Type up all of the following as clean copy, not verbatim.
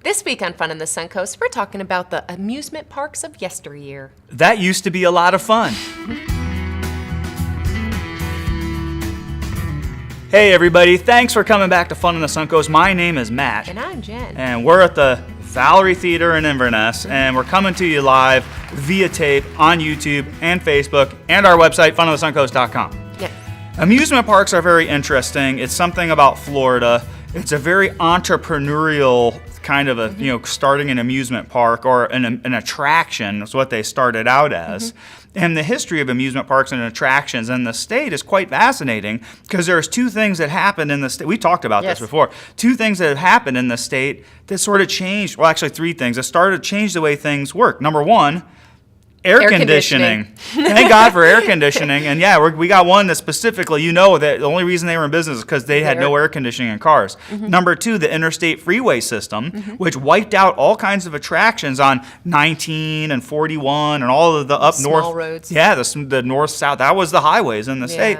This week on Fun on the Suncoast, we're talking about the amusement parks of yesteryear. That used to be a lot of fun. Hey everybody, thanks for coming back to Fun on the Suncoast. My name is Matt. And I'm Jen. And we're at the Valerie Theater in Inverness, and we're coming to you live via tape on YouTube and Facebook and our website, funonthesuncoast.com. Yeah. Amusement parks are very interesting. It's something about Florida. It's a very entrepreneurial kind of starting an amusement park or an attraction is what they started out as. And the history of amusement parks and attractions in the state is quite fascinating because there's two things that happened in the state. We talked about this before. Two things that have happened in the state that sort of changed, well, actually three things that started to change the way things work. Number one, air conditioning. Thank God for air conditioning. And yeah, we got one that specifically, that the only reason they were in business is because they had no air conditioning in cars. Number two, the interstate freeway system, which wiped out all kinds of attractions on 19 and 41 and all of the up Small north roads. Yeah, the north-south. That was the highways in the state.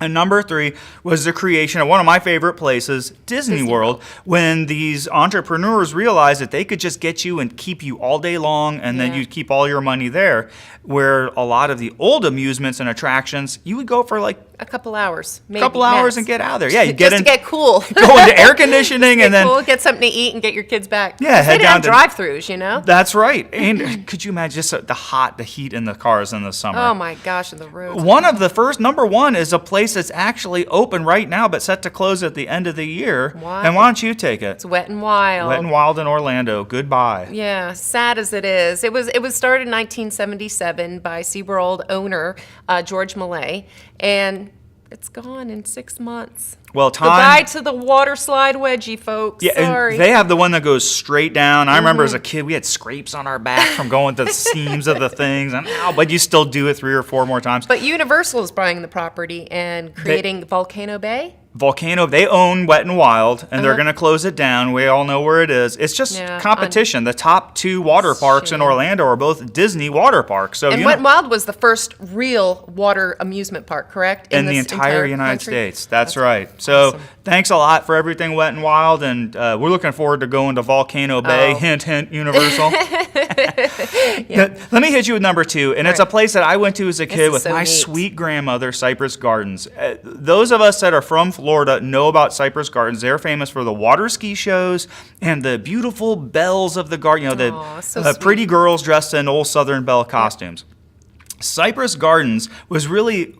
And number three was the creation of one of my favorite places, Disney World, when these entrepreneurs realized that they could just get you and keep you all day long, and then you'd keep all your money there, where a lot of the old amusements and attractions, you would go for like a couple hours, maybe. A couple hours and get out of there. Yeah, you just to get cool. Go into air conditioning and then get something to eat and get your kids back. Yeah, head down to drive-throughs, That's right. And could you imagine just the heat in the cars in the summer? Oh my gosh, in the roads. One of the first, number one, is a place that's actually open right now, but set to close at the end of the year. Why? And why don't you take it? It's Wet and Wild. Wet and Wild in Orlando. Goodbye. Yeah, sad as it is. It was started in 1977 by SeaWorld owner George Millay, and it's gone in 6 months. Well, goodbye to the water slide wedgie, folks. Yeah, sorry. And they have the one that goes straight down. I remember as a kid, we had scrapes on our back from going to the seams of the things. But you still do it 3 or 4 more times. But Universal is buying the property and creating Volcano Bay. They own Wet and Wild, and they're going to close it down. We all know where it is. It's just competition. The top 2 water parks in Orlando are both Disney water parks. So Wet and Wild was the first real water amusement park, correct? In the entire United States. That's right. So thanks a lot for everything, Wet and Wild, and we're looking forward to going to Volcano Bay. Hint, hint, Universal. Let me hit you with number 2, and it's a place that I went to as a kid with my sweet grandmother, Cypress Gardens. Those of us that are from Florida know about Cypress Gardens. They're famous for the water ski shows and the beautiful belles of the garden. The pretty girls dressed in old Southern Belle costumes. Cypress Gardens was really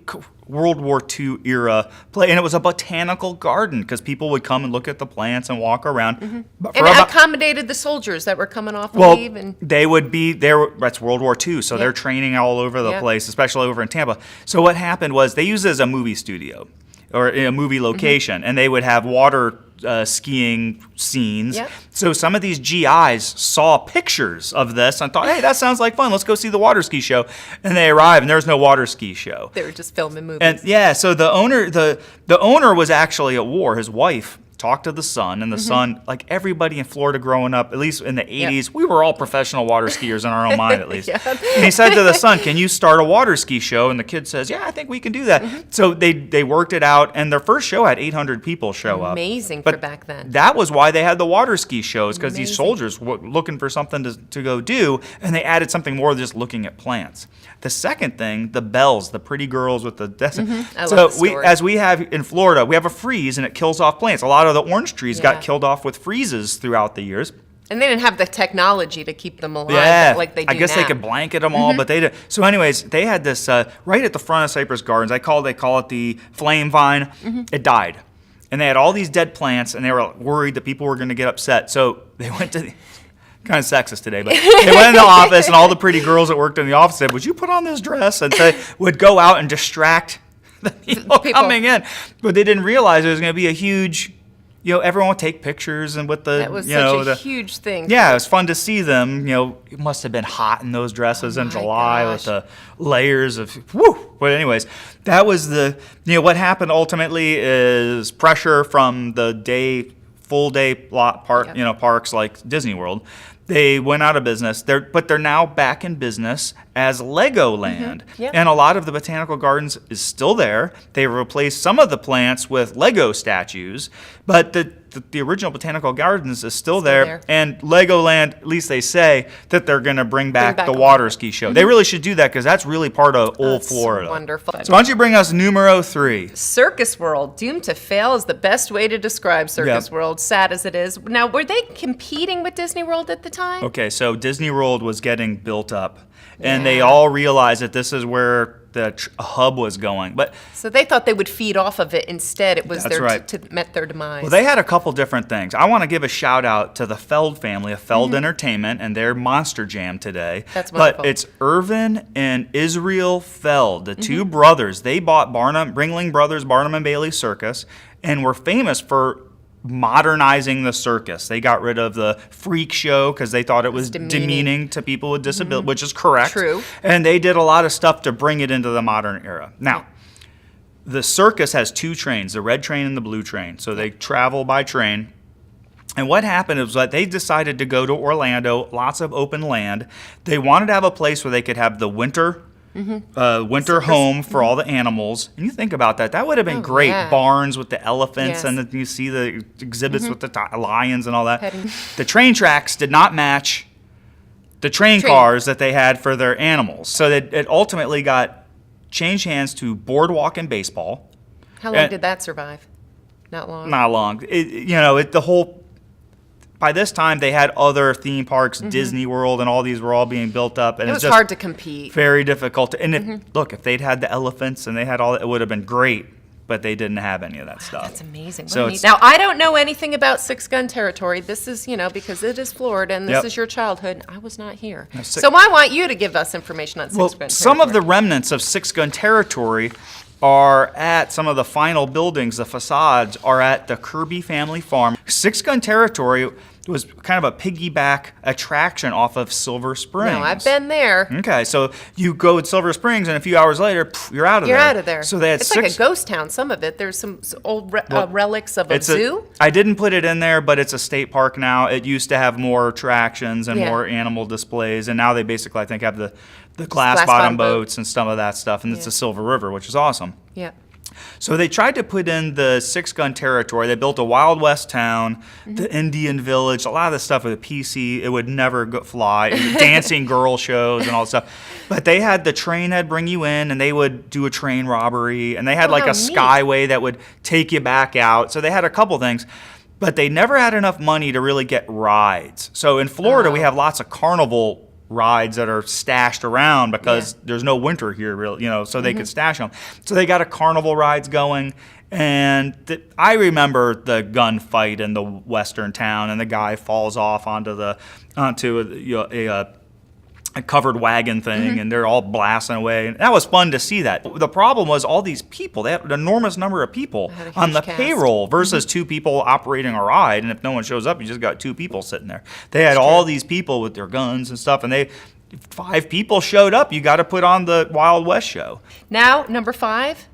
World War II era play, and it was a botanical garden because people would come and look at the plants and walk around. But and it accommodated the soldiers that were coming off leave. And they would be there. That's World War II, so they're training all over the place, especially over in Tampa. So what happened was they used it as a movie studio or a movie location, and they would have water skiing scenes. So some of these GIs saw pictures of this and thought, hey, that sounds like fun. Let's go see the water ski show. And they arrived, and there was no water ski show. They were just filming movies. And so the owner was actually at war. His wife talked to the son, and the son, like everybody in Florida growing up, at least in the 80s, we were all professional water skiers in our own mind, at least. And he said to the son, can you start a water ski show? And the kid says, yeah, I think we can do that. So they worked it out, and their first show had 800 people show up. Amazing for back then. That was why they had the water ski shows, because these soldiers were looking for something to go do, and they added something more than just looking at plants. The second thing, the belles, the pretty girls with the as we have in Florida, we have a freeze, and it kills off plants. A lot of the orange trees got killed off with freezes throughout the years. And they didn't have the technology to keep them alive like they do now. I guess they could blanket them all, but they did. So anyways, they had this right at the front of Cypress Gardens. They call it the flame vine. It died. And they had all these dead plants, and they were worried that people were going to get upset. So they went to kind of sexist today, but they went in the office, and all the pretty girls that worked in the office said, would you put on this dress? And they would go out and distract the people coming in. But they didn't realize there was going to be a huge, everyone would take pictures, and with the, that was such a huge thing. Yeah, it was fun to see them. It must have been hot in those dresses in July with the layers of, But anyways, that was what happened ultimately is pressure from the full day parks like Disney World. They went out of business, but they're now back in business as Legoland. And a lot of the botanical gardens is still there. They replaced some of the plants with Lego statues, but the the original Botanical Gardens is still there. And Legoland, at least they say that they're going to bring back the water ski show. They really should do that because that's really part of old Florida. Wonderful. So why don't you bring us numero 3? Circus World, doomed to fail is the best way to describe Circus World, sad as it is. Now, were they competing with Disney World at the time? Okay, so Disney World was getting built up, and they all realized that this is where the hub was going. But so they thought they would feed off of it. Instead, it was met their demise. Well, they had a couple different things. I want to give a shout out to the Feld family of Feld Entertainment and their Monster Jam today. That's wonderful. But it's Irvin and Israel Feld, the two brothers. They bought Ringling Brothers Barnum and Bailey Circus and were famous for modernizing the circus. They got rid of the freak show because they thought it was demeaning to people with disabilities, which is correct. True. And they did a lot of stuff to bring it into the modern era. Now, the circus has 2 trains, the red train and the blue train. So they travel by train. And what happened was that they decided to go to Orlando, lots of open land. They wanted to have a place where they could have the winter home for all the animals. And you think about that, that would have been great. Yeah. Barns with the elephants and you see the exhibits with the lions and all that. The train tracks did not match the train cars that they had for their animals. So that it ultimately got changed hands to boardwalk and baseball. How long did that survive? Not long. Not long. By this time, they had other theme parks, Disney World, and all these were all being built up. And it was just hard to compete. Very difficult. And look, if they'd had the elephants and they had all that, it would have been great. But they didn't have any of that stuff. That's amazing. So now, I don't know anything about Six Gun Territory. This is, because it is Florida and this is your childhood. I was not here. So I want you to give us information on Six Gun Territory. Some of the remnants of Six Gun Territory are at some of the final buildings, the facades are at the Kirby family farm. Six Gun Territory was kind of a piggyback attraction off of Silver Springs. No, I've been there. Okay, so you go to Silver Springs, and a few hours later, you're out of there. You're out of there. So they had it's like a ghost town, some of it. There's some old relics of a zoo. I didn't put it in there, but it's a state park now. It used to have more attractions and more animal displays, and now they basically, I think, have the glass bottom boats and some of that stuff, and it's the Silver River, which is awesome. Yeah. So they tried to put in the Six Gun Territory. They built a Wild West town, the Indian Village, a lot of the stuff with a PC. It would never fly. Dancing girl shows and all that stuff. But they had the train that'd bring you in, and they would do a train robbery. And they had like a skyway that would take you back out. So they had a couple things. But they never had enough money to really get rides. So in Florida, we have lots of carnival rides that are stashed around because there's no winter here, really, so they could stash them. So they got a carnival rides going, and I remember the gunfight in the western town, and the guy falls off onto a covered wagon thing, and they're all blasting away. And that was fun to see that. The problem was all these people. They had an enormous number of people on the payroll versus 2 people operating a ride. And if no one shows up, you just got 2 people sitting there. They had all these people with their guns and stuff, and 5 people showed up. You got to put on the Wild West show. Now, number 5,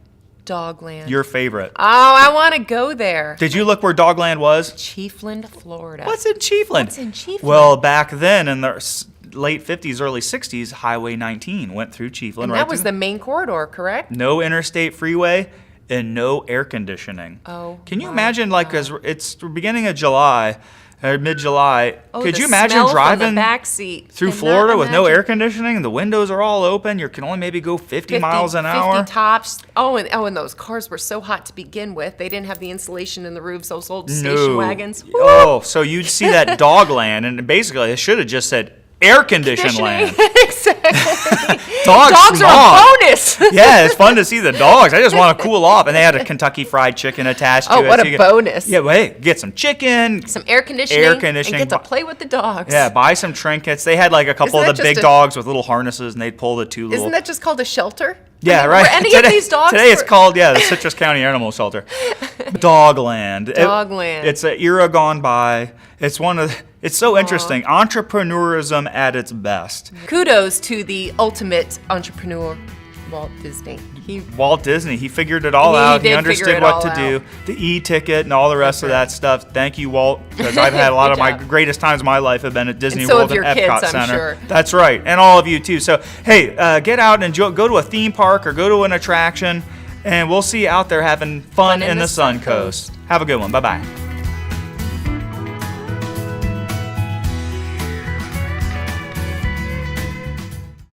Dogland. Your favorite. Oh, I want to go there. Did you look where Dogland was? Chiefland, Florida. What's in Chiefland? What's in Chiefland? Well, back then in the late 50s, early 60s, Highway 19 went through Chiefland. And that was the main corridor, correct? No interstate freeway and no air conditioning. Oh, can you imagine, because it's the beginning of July, or mid-July, could you imagine smell driving from the back seat through Florida with no air conditioning and the windows are all open? You can only maybe go 50 miles an hour. 50 tops. And those cars were so hot to begin with. They didn't have the insulation in the roofs, those old station wagons. Woo! Oh, so you'd see that Dogland, and basically it should have just said air conditioned land. Exactly. Dogs are a bonus. Yeah, it's fun to see the dogs. I just want to cool off. And they had a Kentucky Fried Chicken attached to it. Oh, what a bonus. Yeah, wait, get some chicken. Some air conditioning. And get to play with the dogs. Yeah, buy some trinkets. They had like a couple of the big dogs with little harnesses, and they'd pull the 2 little... Isn't that just called a shelter? Yeah, right. Were any of these dogs... Today it's called, the Citrus County Animal Shelter. Dogland. Dogland. It's an era gone by. It's it's so interesting. Entrepreneurism at its best. Kudos to the ultimate entrepreneur, Walt Disney. Walt Disney, he figured it all out. He understood what to do. The e-ticket and all the rest of that stuff. Thank you, Walt, because I've had a lot of my greatest times of my life have been at Disney World and Epcot Center. Sure. That's right, and all of you too. So hey, get out and go to a theme park or go to an attraction, and we'll see you out there having fun in the Sun Coast. Have a good one. Bye-bye.